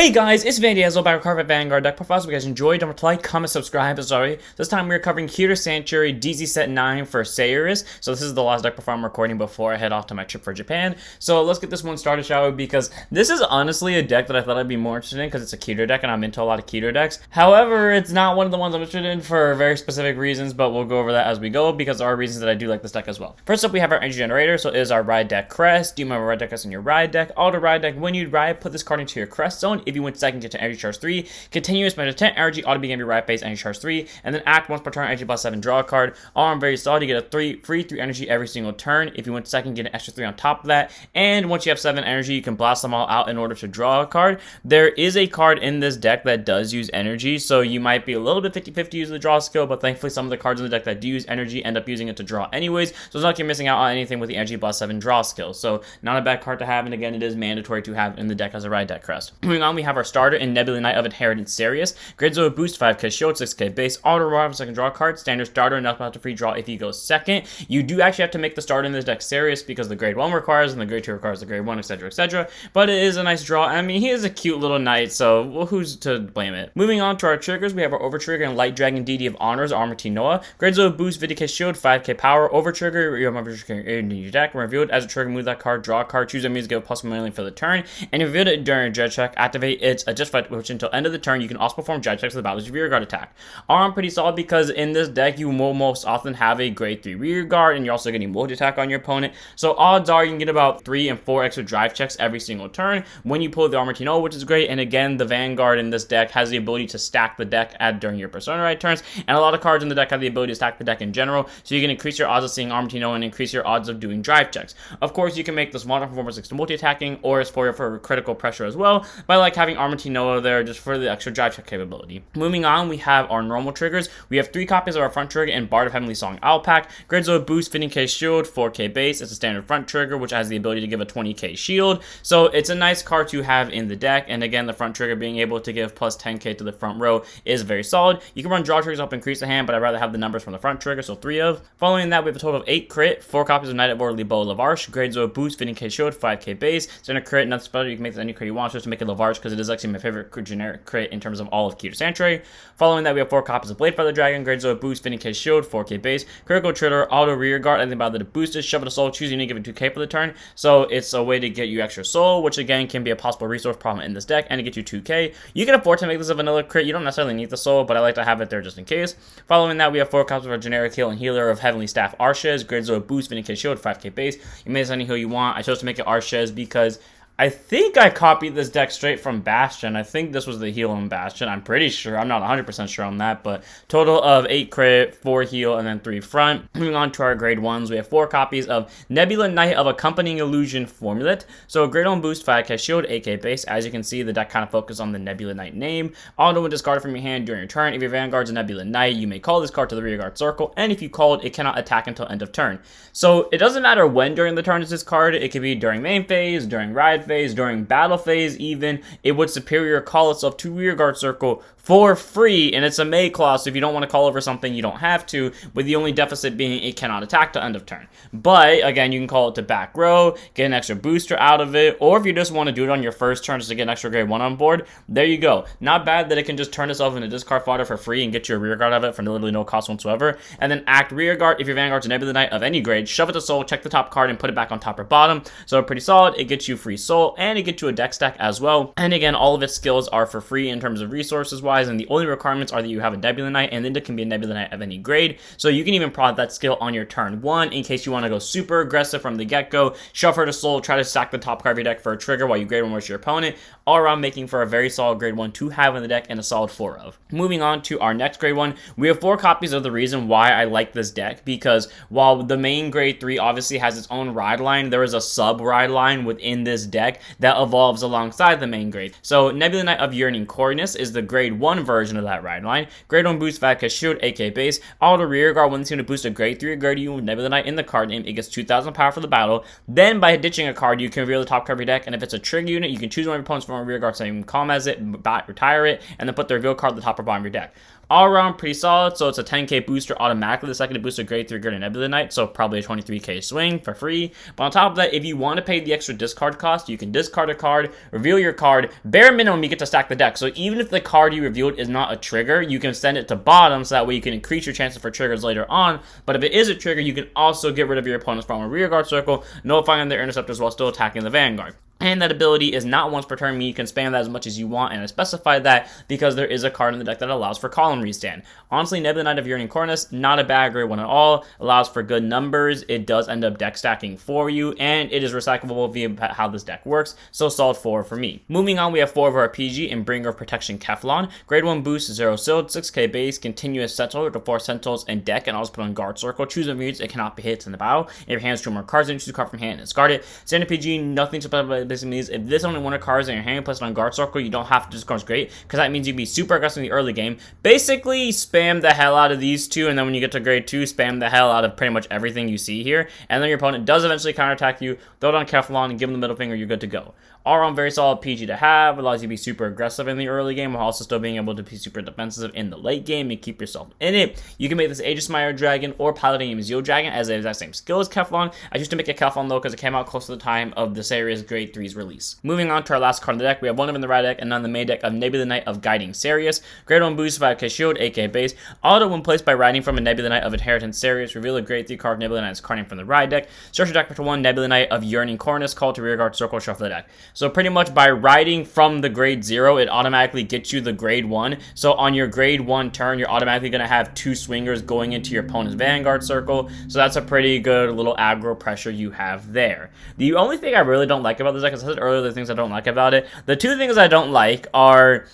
Hey guys, it's Van Diesel back with Carpet Vanguard deck profiles. If you guys enjoyed, don't forget to like, comment, subscribe. Sorry. This time we're covering Keter Sanctuary DZ set 9 for Serius. So this is the last deck profile I'm recording before I head off to my trip for Japan. So let's get this one started, shall we? Because this is honestly a deck that I thought I'd be more interested in because it's a Keter deck and I'm into a lot of Keter decks. However, it's not one of the ones I'm interested in for very specific reasons, but we'll go over that as we go because there are reasons that I do like this deck as well. First up, we have our energy generator. So it is our ride deck crest. Do you remember ride deck crest in your ride deck? Auto ride deck. When you ride, put this card into your crest zone. If you win second, get to energy charge 3, continuous measure 10 energy, auto begin your right phase, energy charge 3, and then act once per turn, energy plus 7, draw a card. All on very solid, you get a free 3 energy every single turn. If you win second, get an extra 3 on top of that, and once you have 7 energy, you can blast them all out in order to draw a card. There is a card in this deck that does use energy, so you might be a little bit 50-50 using the draw skill, but thankfully some of the cards in the deck that do use energy end up using it to draw anyways, so it's not like you're missing out on anything with the energy plus 7 draw skill. So not a bad card to have, and again, it is mandatory to have in the deck as a ride deck crest. Moving on, we have our starter in Nebula Knight of Inheritance Serius. Grade Zone boost 5k shield, 6k base, auto revive second draw card, standard starter, enough to free draw if you go second. You do actually have to make the starter in this deck Serious because the grade 1 requires and the grade 2 requires the grade 1, etc, etc. But it is a nice draw. I mean, he is a cute little knight, so well, who's to blame it? Moving on to our triggers, we have our over trigger and Light Dragon DD of Honors, Armor Noah. Grade Zone boost 50k shield, 5k power, over trigger, you have over trigger in your deck. When revealed as a trigger, move that card, draw a card, choose a means to give a plus 1 million for the turn, and if revealed it during a jet check, activate its a just fight, which until end of the turn you can also perform jet checks with the battle's rear guard attack. Arm pretty solid because in this deck you will most often have a grade 3 rear guard and you're also getting multi attack on your opponent. So odds are you can get about 3 and 4 extra drive checks every single turn when you pull the Armor Noah, which is great. And again, the Vanguard in this deck has the ability to stack the deck during your Persona Ride turns, and a lot of cards in the deck have the ability to stack the deck in general, so you can increase your odds of seeing Armor Noah and increase your odds of doing drive checks. Of course, you can make this one performance 6 to multi attacking or as for critical pressure as well by like having Armor Noah there just for the extra drive check capability. Moving on, we have our normal triggers. We have 3 copies of our front trigger and Bard of Heavenly Song Owl Pack. Grade Zone boost 15k shield, 4k base. It's a standard front trigger which has the ability to give a 20k shield. So it's a nice card to have in the deck, and again, the front trigger being able to give plus 10k to the front row is very solid. You can run draw triggers up and increase the hand, but I'd rather have the numbers from the front trigger, so 3 of. Following that, we have a total of 8 crit, 4 copies of Knight of Orderly Bow Lavarche. Grade Zone boost 15k shield, 5k base. Standard crit, nothing special. You can make this any crit you want just to make it Lavarche because it is actually my favorite generic crit in terms of all of Keter Sanctuary. Following that, we have 4 copies of Blade Feather Dragon. Grade Zone boost 50k shield, 4k base. Critical trigger, auto rear guard, anything about the boosted, shove it a soul, choose unique, give it 2k for the turn. So it's a way to get you extra soul, which again can be a possible resource problem in this deck, and to get you 2k. You can afford to make this a vanilla crit. You don't necessarily need the soul, but I like to have it there just in case. Following that, we have 4 copies of our generic heal and healer of Heavenly Staff Arches. Grade Zone boost 50k shield, 5k base. You may any heal you want. I chose to make it Arches because I think I copied this deck straight from Bastion. I think this was the heal on Bastion. I'm pretty sure. I'm not 100% sure on that, but total of 8 crit, 4 heal, and then 3 front. Moving on to our grade 1s, we have 4 copies of Nebula Knight of Accompanying Illusion Formulet. So grade 1 boost, 5k shield, 8k base. As you can see, the deck kind of focuses on the Nebula Knight name. Auto when discarded from your hand during your turn. If your Vanguard's a Nebula Knight, you may call this card to the rear guard circle, and if you call it, it cannot attack until end of turn. So it doesn't matter when during the turn is this card. It could be during main phase, during ride phase, during battle phase even. It would superior call itself to rear guard circle for free, and it's a May clause, so if you don't want to call over something, you don't have to, with the only deficit being it cannot attack to end of turn. But again, you can call it to back row, get an extra booster out of it, or if you just want to do it on your first turn just to get an extra grade 1 on board, there you go. Not bad that it can just turn itself into discard fodder for free and get you a rear guard of it for literally no cost whatsoever. And then act rear guard if your Vanguard's a Nebula Knight of any grade, shove it to soul, check the top card, and put it back on top or bottom. So pretty solid. It gets you free soul, and it gets you a deck stack as well. And again, all of its skills are for free in terms of resources wise, and the only requirements are that you have a Nebula Knight, and then it can be a Nebula Knight of any grade. So you can even prod that skill on your turn 1 in case you want to go super aggressive from the get-go, shove her to soul, try to stack the top card of your deck for a trigger while you grade 1 versus your opponent, all around making for a very solid grade 1 to have in the deck and a solid 4 of. Moving on to our next grade 1, we have 4 copies of the reason why I like this deck, because while the main grade 3 obviously has its own ride line, there is a sub ride line within this deck that evolves alongside the main grade. So Nebula Knight of Yearning Coronis is the grade 1 version of that ride line. Grade 1 boost 5k shield, 8k base. Auto rear guard when it's going to boost a grade 3 grade you with Nebula Knight in the card name. It gets 2,000 power for the battle. Then by ditching a card, you can reveal the top card of your deck, and if it's a trigger unit, you can choose one of your opponents from a rear guard, so you can calm as it, retire it, and then put the reveal card at the top or bottom of your deck. All around pretty solid, so it's a 10k booster automatically. The second booster grade 3 Greater Nebula Knight, so probably a 23k swing for free. But on top of that, if you want to pay the extra discard cost, you can discard a card, reveal your card. Bare minimum, you get to stack the deck. So even if the card you revealed is not a trigger, you can send it to bottom, so that way you can increase your chances for triggers later on. But if it is a trigger, you can also get rid of your opponent's from a rearguard circle, nullifying their interceptors while still attacking the Vanguard. And that ability is not once per turn, meaning you can spam that as much as you want, and I specified that because there is a card in the deck that allows for column restand. Honestly, Nebula Knight of Yearning Coronis, not a bad grade 1 at all, allows for good numbers, it does end up deck stacking for you, and it is recyclable via how this deck works, so solid 4 for me. Moving on, we have 4 of our PG and Bringer of Protection Keflon. Grade 1 boost, 0 Silt, 6k base, continuous Sentinel with the 4 Sentinels and deck, and also put on Guard Circle. Choose a units, it cannot be hit in the battle. If your hand's 2 more cards, then choose a card from hand and discard it. Standard PG, nothing special about this means if this only one of cards in your hand placed on Guard Circle, you don't have to discard. Great, because that means you'd be super aggressive in the early game. Basically, spam the hell out of these two, and then when you get to grade 2, spam the hell out of pretty much everything you see here, and then your opponent does eventually counterattack you, throw it on Keflon and give them the middle finger, you're good to go. All around very solid PG to have, allows you to be super aggressive in the early game while also still being able to be super defensive in the late game and keep yourself in it. You can make this Aegis Meyer Dragon or Piloting Zeo Dragon as the exact same skill as Keflon. I used to make it Keflon though because it came out close to the time of the Serius Grade 3's release. Moving on to our last card in the deck, we have one of in the right deck and none in the main deck of Nebula Knight of Guiding Serius. Grade 1 boost, 5k shield, 8k base. Auto when placed by riding from a Nebula Knight of Inheritance Serius. Reveal a grade 3 card Nebula Knight's card name from the ride deck. Search your deck for 1 Nebula Knight of Yearning Coronis, call to rearguard circle, shuffle the deck. So pretty much by riding from the grade 0, it automatically gets you the grade 1. So on your grade 1 turn, you're automatically going to have 2 swingers going into your opponent's Vanguard circle. So that's a pretty good little aggro pressure you have there. The only thing I really don't like about this deck, as I said earlier, the things I don't like about it, the 2 things I don't like are...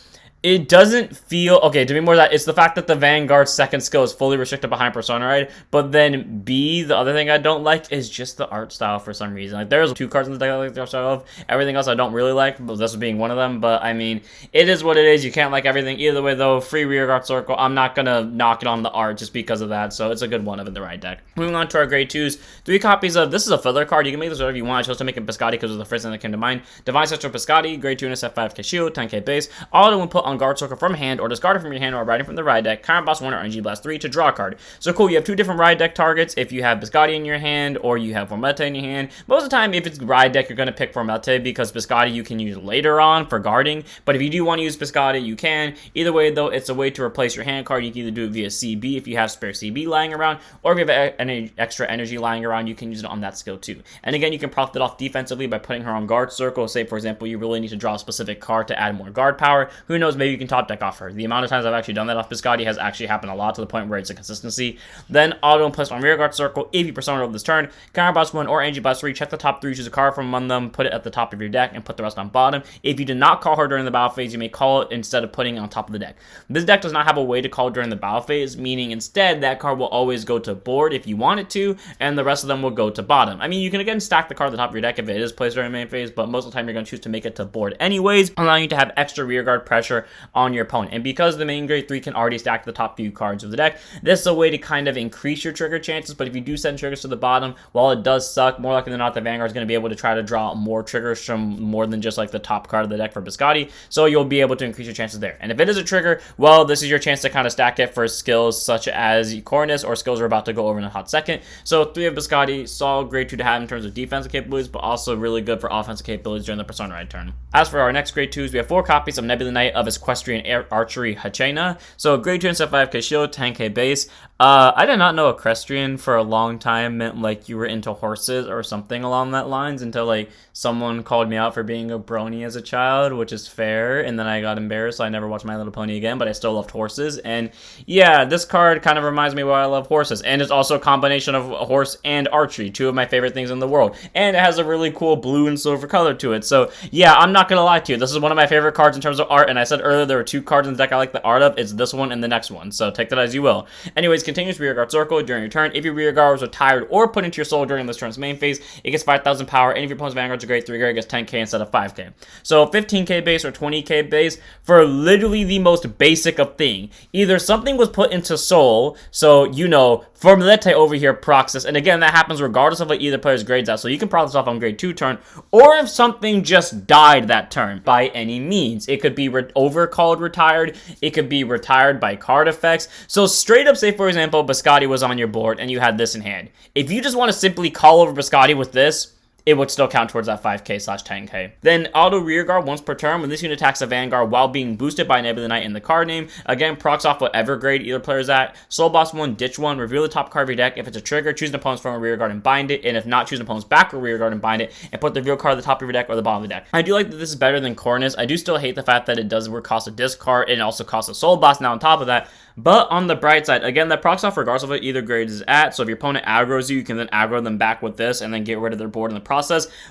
It doesn't feel... Okay, to be more that, it's the fact that the Vanguard's second skill is fully restricted behind Persona Ride, but then B, the other thing I don't like is just the art style for some reason. Like, there's 2 cards in the deck I like the art style of. Everything else I don't really like, but this being one of them. But, I mean, it is what it is. You can't like everything. Either way, though, free rearguard circle. I'm not gonna knock it on the art just because of that, so it's a good one of in the right deck. Moving on to our grade 2s. 3 copies of... This is a filler card. You can make this whatever you want. I chose to make it Biscotti because it was the first thing that came to mind. Divine Central Biscotti, grade 2 and set 5k shield, 10k base. Auto when put on Guard Circle from hand or discard it from your hand or riding from the ride deck, Counter Boss 1 or Energy Blast 3 to draw a card. So cool, you have 2 different ride deck targets if you have Biscotti in your hand or you have Formetta in your hand. Most of the time, if it's ride deck, you're going to pick Formetta because Biscotti you can use later on for guarding. But if you do want to use Biscotti, you can. Either way, though, it's a way to replace your hand card. You can either do it via CB if you have spare CB lying around, or if you have any extra energy lying around, you can use it on that skill too. And again, you can profit off defensively by putting her on Guard Circle. Say, for example, you really need to draw a specific card to add more guard power. Who knows, maybe you can top deck off her. The amount of times I've actually done that off Biscotti has actually happened a lot to the point where it's a consistency. Then auto and place on rearguard circle if you persona over this turn. Counter Boss 1 or Energy Blast 3, check the top 3, choose a card from among them, put it at the top of your deck, and put the rest on bottom. If you did not call her during the battle phase, you may call it instead of putting it on top of the deck. This deck does not have a way to call during the battle phase, meaning instead that card will always go to board if you want it to, and the rest of them will go to bottom. I mean, you can again stack the card at the top of your deck if it is placed during the main phase, but most of the time you're going to choose to make it to board anyways, allowing you to have extra rearguard pressure on your opponent. And because the main grade 3 can already stack the top few cards of the deck, this is a way to kind of increase your trigger chances. But if you do send triggers to the bottom, while it does suck, more likely than not the Vanguard is going to be able to try to draw more triggers from more than just like the top card of the deck for Biscotti, so you'll be able to increase your chances there. And if it is a trigger, well, this is your chance to kind of stack it for skills such as Coronis or skills we're about to go over in a hot second. So 3 of Biscotti, solid grade 2 to have in terms of defensive capabilities, but also really good for offensive capabilities during the Persona Ride turn. As for our next grade 2s, we have 4 copies of Nebula Knight of Equestrian Archery Hachena. So grade 2 and set 5k shield, 10k base. I did not know equestrian for a long time meant like you were into horses or something along that lines until like someone called me out for being a brony as a child, which is fair, and then I got embarrassed, so I never watched My Little Pony again, but I still loved horses. And yeah, this card kind of reminds me why I love horses, and it's also a combination of horse and archery, 2 of my favorite things in the world, and it has a really cool blue and silver color to it. So yeah, I'm not gonna lie to you, this is one of my favorite cards in terms of art, and I said earlier there were 2 cards in the deck I like the art of. It's this one and the next one, so take that as you will. Anyways, continuous rearguard circle during your turn. If your rearguard was retired or put into your soul during this turn's main phase, it gets 5,000 power, and if your opponent's Vanguard's a grade 3 guard, it gets 10k instead of 5k. So 15k base or 20k base for literally the most basic of thing. Either something was put into soul, so you know, Formulete over here procs this, and again, that happens regardless of what either player's grades are, so you can proc this off on grade 2 turn, or if something just died that turn, by any means. It could be overcalled retired, it could be retired by card effects, so straight up, say for example, Biscotti was on your board, and you had this in hand. If you just want to simply call over Biscotti with this, it would still count towards that 5k/10k. Then auto rearguard once per turn when this unit attacks a vanguard while being boosted by Nebula Knight in the card name. Again, procs off whatever grade either player's at. Soul Boss 1, ditch 1, reveal the top card of your deck. If it's a trigger, choose an opponent's front rearguard and bind it, and if not, choose an opponent's back or rearguard and bind it, and put the reveal card at the top of your deck or the bottom of the deck. I do like that this is better than Coronis. I do still hate the fact that it does cost a discard, and it also costs a Soul Boss now on top of that. But on the bright side, again, that procs off regardless of what either grade is at, so if your opponent aggroes you, you can then aggro them back with this and then get rid of their board in the process.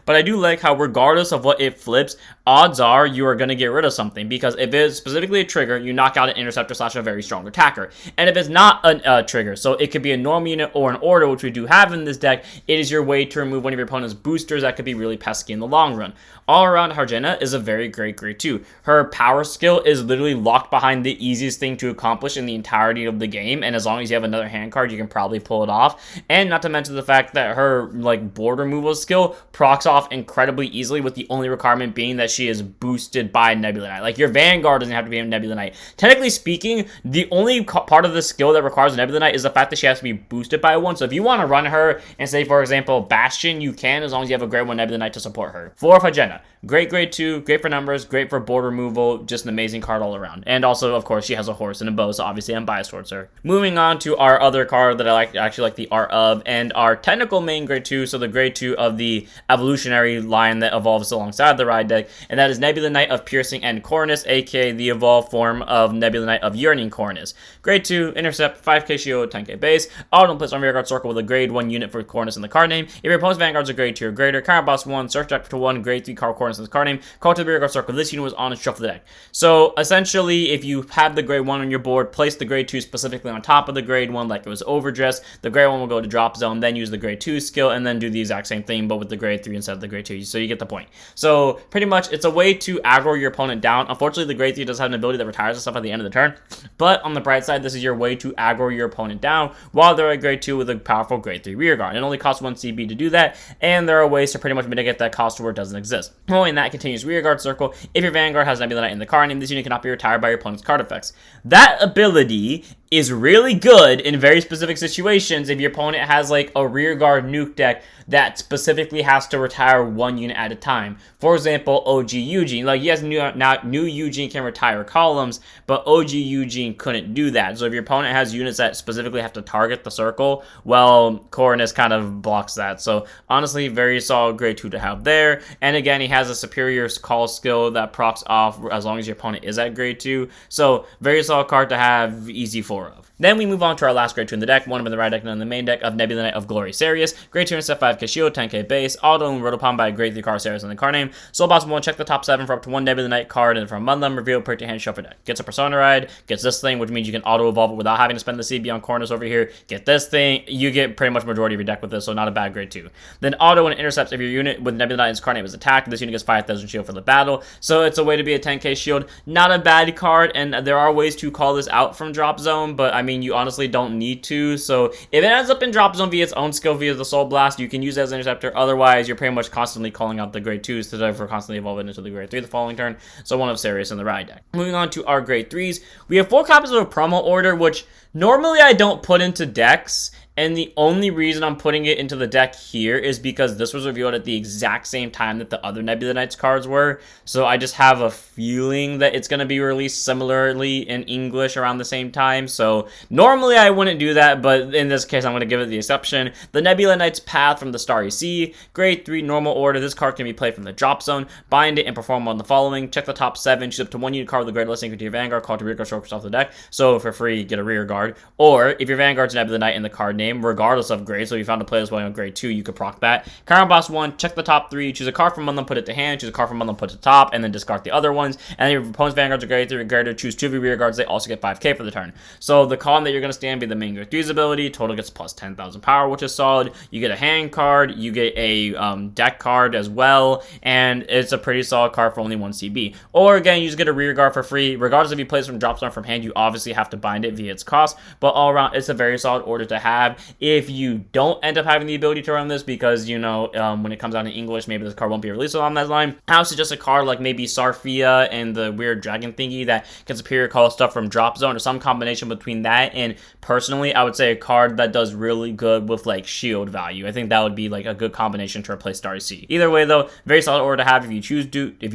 But I do like how regardless of what it flips, odds are you are going to get rid of something, because if it's specifically a trigger, you knock out an interceptor / a very strong attacker. And if it's not a trigger, so it could be a normal unit or an order, which we do have in this deck, it is your way to remove one of your opponent's boosters that could be really pesky in the long run. All around, Harjena is a very great grade 2. Her power skill is literally locked behind the easiest thing to accomplish in the entirety of the game, and as long as you have another hand card, you can probably pull it off. And not to mention the fact that her board removal skill procs off incredibly easily, with the only requirement being that she is boosted by Nebula Knight. Your Vanguard doesn't have to be a Nebula Knight. Technically speaking, the only part of the skill that requires Nebula Knight is the fact that she has to be boosted by one. So if you want to run her and say, for example, Bastion, you can, as long as you have a grade 1 Nebula Knight to support her. For Harjena, great grade 2, great for numbers, great for board removal, just an amazing card all around. And also, of course, she has a horse and a bow, so obviously I'm biased towards her. Moving on to our other card that I actually like the art of, and our technical main grade 2, so the grade 2 of the evolutionary line that evolves alongside the ride deck, and that is Nebula Knight of Piercing and Coronis, aka the evolved form of Nebula Knight of Yearning Coronis. Grade 2, intercept, 5k shield, 10k base, auto place on rearguard circle with a grade 1 unit for Coronis in the card name. If your opponent's vanguards are grade 2 or greater, Counter Boss 1, search deck for 1, grade 3 card Coronis in the card name, call to the rearguard circle. This unit was on and shuffle the deck. So essentially, if you have the grade 1 on your board, place the grade 2 specifically on top of the grade 1 like it was overdressed. The grade 1 will go to drop zone, then use the grade 2 skill, and then do the exact same thing, but with the grade 3 instead of the grade 2. So you get the point. So pretty much, it's a way to aggro your opponent down. Unfortunately, the grade 3 does have an ability that retires and stuff at the end of the turn. But on the bright side, this is your way to aggro your opponent down while they're at grade 2 with a powerful grade 3 rearguard. It only costs 1 CB to do that, and there are ways to pretty much mitigate that cost to where it doesn't exist. Following that continuous rearguard circle, if your Vanguard has Nebula Knight in the card name, this unit cannot be retired by your opponent's card effects. That ability is really good in very specific situations if your opponent has like a rearguard nuke deck that specifically has to retire one unit at a time. For example, OG Eugene. Like, yes, new Eugene can retire columns, but OG Eugene couldn't do that. So if your opponent has units that specifically have to target the circle, well, Coronis kind of blocks that. So honestly, very solid grade 2 to have there. And again, he has a superior call skill that procs off as long as your opponent is at grade 2. So very solid card to have, easy 4 of. Then we move on to our last grade 2 in the deck, one of in the right deck and in the main deck of Nebula Knight of Glory Serius. Grade 2 intercept, 5k shield, 10k base, auto and rotopon by a grade 3 card Serius in the card name. Soul Boss 1, check the top 7 for up to 1 Nebula Knight card, and from among them, reveal, put your hand, shuffle deck. Gets a Persona Ride, gets this thing, which means you can auto evolve it without having to spend the CB on Coronis over here. Get this thing, you get pretty much majority of your deck with this, so not a bad grade 2. Then auto and intercepts if your unit with Nebula Knight in its card name is attacked. This unit gets 5,000 shield for the battle, so it's a way to be a 10k shield. Not a bad card, and there are ways to call this out from drop zone, but I mean, you honestly don't need to. So if it ends up in drop zone via its own skill via the Soul Blast, you can use it as an interceptor. Otherwise, you're pretty much constantly calling out the grade 2s to therefore constantly evolve it into the grade 3 the following turn. So one of Serius in the ride deck. Moving on to our grade 3s, we have 4 copies of a promo order, which normally I don't put into decks. And the only reason I'm putting it into the deck here is because this was revealed at the exact same time that the other Nebula Knights cards were. So I just have a feeling that it's going to be released similarly in English around the same time. So normally I wouldn't do that, but in this case I'm going to give it the exception. The Nebula Knights Path from the Starry Sea, grade 3 normal order. This card can be played from the drop zone. Bind it and perform on the following. Check the top 7, choose up to 1 unit card with the grade listing into your Vanguard, call to rear guard strokes off the deck. So for free, get a rear guard. Or if your Vanguard's Nebula Knight in the card name, regardless of grade, so if you found a play this way on grade 2, you could proc that. Counter Boss 1, check the top 3, choose a card from among them, put it to hand, choose a card from among them, put it to top, and then discard the other ones. And then your opponent's Vanguards are grade 3 or greater, choose 2 of your rear guards, they also get 5k for the turn. So the column that you're going to stand be the main grade 3's ability, total gets plus 10,000 power, which is solid. You get a hand card, you get a deck card as well, and it's a pretty solid card for only 1 CB. Or again, you just get a rear guard for free. Regardless if you play this from drop zone from hand, you obviously have to bind it via its cost, but all around, it's a very solid order to have. have. If you don't end up having the ability to run this because, you know, when it comes out in English, maybe this card won't be released along that line, I would suggest a card like maybe Sarfia and the weird dragon thingy that can superior call stuff from drop zone, or some combination between that. And personally, I would say a card that does really good with like shield value. I think that would be like a good combination to replace Darcy. Either way though, very solid order to have if you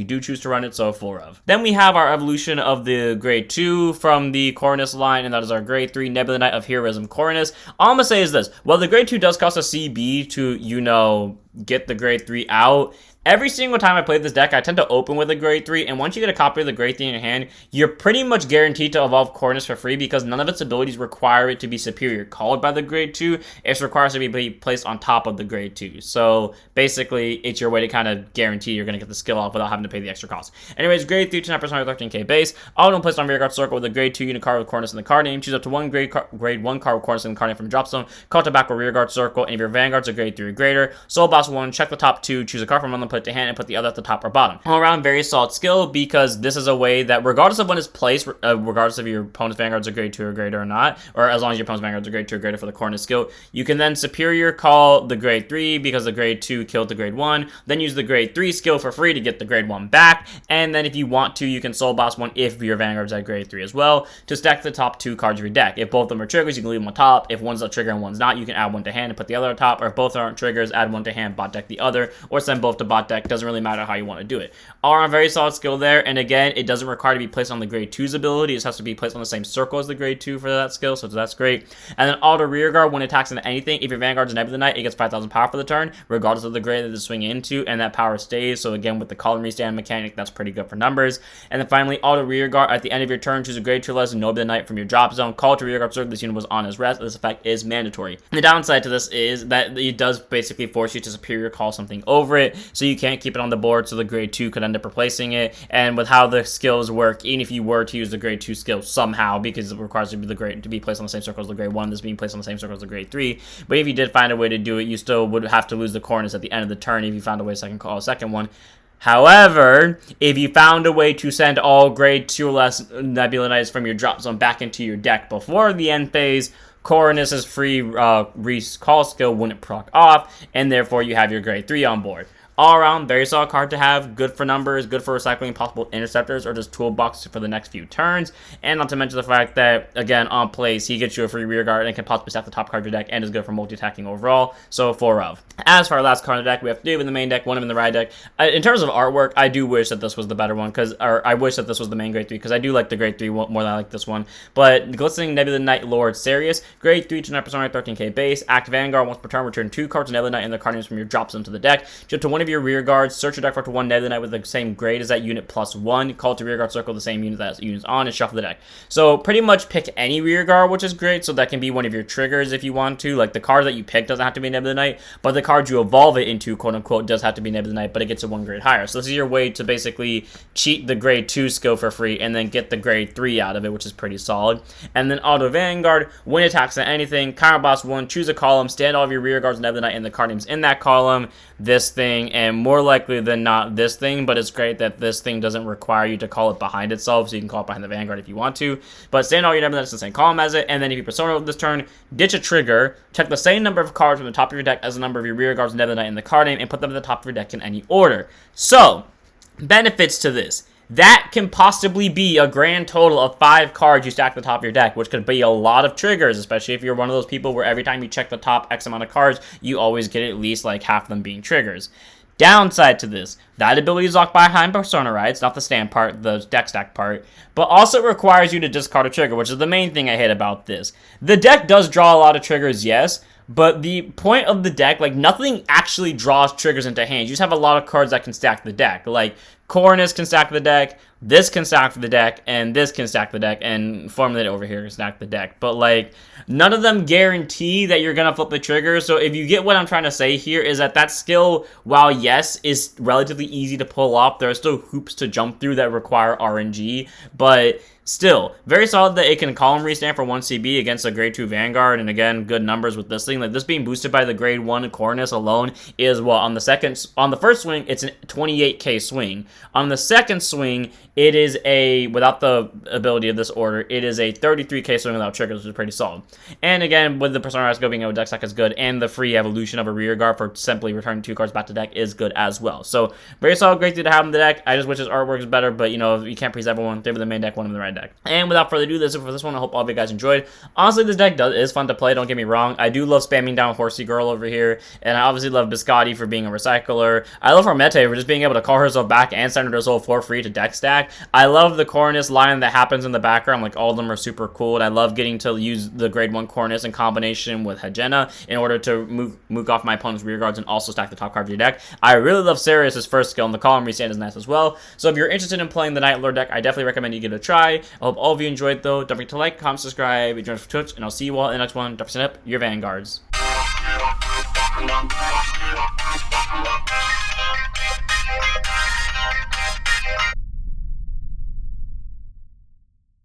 do choose to run it, so 4 of. Then we have our evolution of the grade 2 from the Coronis line, and that is our grade 3 Nebula Knight of Heroism Coronis. All I'm gonna say is this: while the grade 2 does cost a CB to, you know, get the grade 3 out, every single time I play this deck, I tend to open with a grade 3, and once you get a copy of the grade 3 in your hand, you're pretty much guaranteed to evolve Coronis for free because none of its abilities require it to be superior called by the grade 2. It requires to be placed on top of the grade 2. So basically, it's your way to kind of guarantee you're going to get the skill off without having to pay the extra cost. Anyways, grade 3 to 9% 13k base. All don't place on rearguard circle with a grade 2 unit card with Coronis in the card name. Choose up to one grade 1 card with Coronis in the card name from drop zone. Call to back with rearguard circle, and if your Vanguard's a grade 3 or greater, Soul Boss 1, check the top 2, choose a card from one, put it to hand, and put the other at the top or bottom. All around, very solid skill because this is a way that regardless of when it's placed, regardless of your opponent's Vanguard's a grade 2 or greater or not, or as long as your opponent's Vanguard's a grade 2 or greater for the Coronis skill, you can then superior call the grade 3 because the grade 2 killed the grade 1, then use the grade 3 skill for free to get the grade 1 back, and then if you want to, you can Soul Boss 1 if your Vanguard's at grade 3 as well to stack the top 2 cards of your deck. If both of them are triggers, you can leave them on top. If one's a trigger and one's not, you can add one to hand and put the other on top, or if both aren't triggers, add one to hand, bot deck the other, or send both to bot deck. Doesn't really matter how you want to do it. All around, very solid skill there, and again, it doesn't require to be placed on the grade 2's ability. It just has to be placed on the same circle as the grade 2 for that skill, so that's great. And then auto rearguard when it attacks into anything. If your Vanguard's a Nebula Knight, it gets 5,000 power for the turn, regardless of the grade that it's swinging into, and that power stays. So again, with the column restand mechanic, that's pretty good for numbers. And then finally, auto rearguard at the end of your turn, choose a grade 2 less Nebula Knight from your drop zone. Call to rearguard circle. This unit was on his rest. This effect is mandatory. The downside to this is that it does basically force you to superior call something over it, so you can't keep it on the board, so the grade 2 could end up replacing it. And with how the skills work, even if you were to use the grade 2 skill somehow, because it requires to be placed on the same circle as the grade 1, this being placed on the same circle as the grade 3, but if you did find a way to do it, you still would have to lose the Coronis at the end of the turn if you found a way to call a second one. However, if you found a way to send all grade 2 or less Nebula Knights from your drop zone back into your deck before the end phase, Coronis' free recall skill wouldn't proc off, and therefore you have your grade 3 on board. All around, very solid card to have, good for numbers, good for recycling possible interceptors or just toolbox for the next few turns, and not to mention the fact that, again, on plays, he gets you a free rear guard and can possibly stack the top card of your deck and is good for multi-attacking overall, so 4 of. As for our last card in the deck, we have 3 in the main deck, 1 in the ride deck. In terms of artwork, I do wish that this was the better one, or I wish that this was the main grade 3, because I do like the grade 3 more than I like this one, but Glistening Nebula Knight Lord Serius, grade 3 to 9% 13k base, active Vanguard, once per turn, return 2 cards of Nebula Knight and their card names from your drop zone to the deck, jump to one of your rear guards, search your deck for up to 1 Nebula Knight with the same grade as that unit plus 1, call to rear guard circle the same unit that unit's on, and shuffle the deck. So pretty much pick any rear guard, which is great, so that can be one of your triggers if you want to. Like the card that you pick doesn't have to be Nebula Knight, but the card you evolve it into, quote unquote, does have to be Nebula Knight, but it gets a 1 grade higher. So this is your way to basically cheat the grade 2 skill for free and then get the grade 3 out of it, which is pretty solid. And then auto Vanguard, when it attacks at anything, Counter Boss 1, choose a column, stand all of your rear guards Nebula Knight and the card names in that column, this thing, and more likely than not this thing, but it's great that this thing doesn't require you to call it behind itself, so you can call it behind the Vanguard if you want to, but stand all your Nebula Knights in the same column as it, and then if you persona this turn, ditch a trigger, check the same number of cards from the top of your deck as the number of your rear guards Nebula Knight in the card name, and put them at the top of your deck in any order. So, benefits to this. That can possibly be a grand total of 5 cards you stack at the top of your deck, which could be a lot of triggers, especially if you're one of those people where every time you check the top X amount of cards, you always get at least like half of them being triggers. Downside to this, that ability is locked behind persona rights, not the stand part, the deck stack part, but also requires you to discard a trigger, which is the main thing I hate about this. The deck does draw a lot of triggers, yes, but the point of the deck, like, nothing actually draws triggers into hand. You just have a lot of cards that can stack the deck. Like, Coronis can stack the deck, this can stack the deck, and this can stack the deck, and Formulate over here can stack the deck. But, like, none of them guarantee that you're going to flip the trigger. So if you get what I'm trying to say here is that skill, while yes, is relatively easy to pull off, there are still hoops to jump through that require RNG. But still, very solid that it can column restand for 1 CB against a grade 2 Vanguard, and again, good numbers with this thing. Like, this being boosted by the grade 1 Coronis alone is, well, on the first swing, it's a 28k swing. On the second swing, it is a, without the ability of this order, it is a 33k swing without triggers, which is pretty solid. And again, with the Persona Go being able to deck stack is good, and the free evolution of a rear guard for simply returning 2 cards back to deck is good as well. So very solid, great to have in the deck. I just wish his artwork is better, but you know, you can't please everyone. They were the main deck, one of the right deck. And without further ado, this is for this one. I hope all of you guys enjoyed. Honestly, this deck is fun to play, don't get me wrong. I do love spamming down Horsey Girl over here, and I obviously love Biscotti for being a recycler. I love Armete for just being able to call herself back and send her to Soul for free to deck stack. I love the Coronis line that happens in the background, like all of them are super cool, and I love getting to use the grade 1 Coronis in combination with Hagena in order to move off my opponent's rear guards and also stack the top card of your deck. I really love Serius' first skill, and the column restand is nice as well. So if you're interested in playing the Night Lord deck, I definitely recommend you give it a try. I hope all of you enjoyed though. Don't forget to like, comment, subscribe, join us for Twitch, and I'll see you all in the next one. Don't forget to up your Vanguards.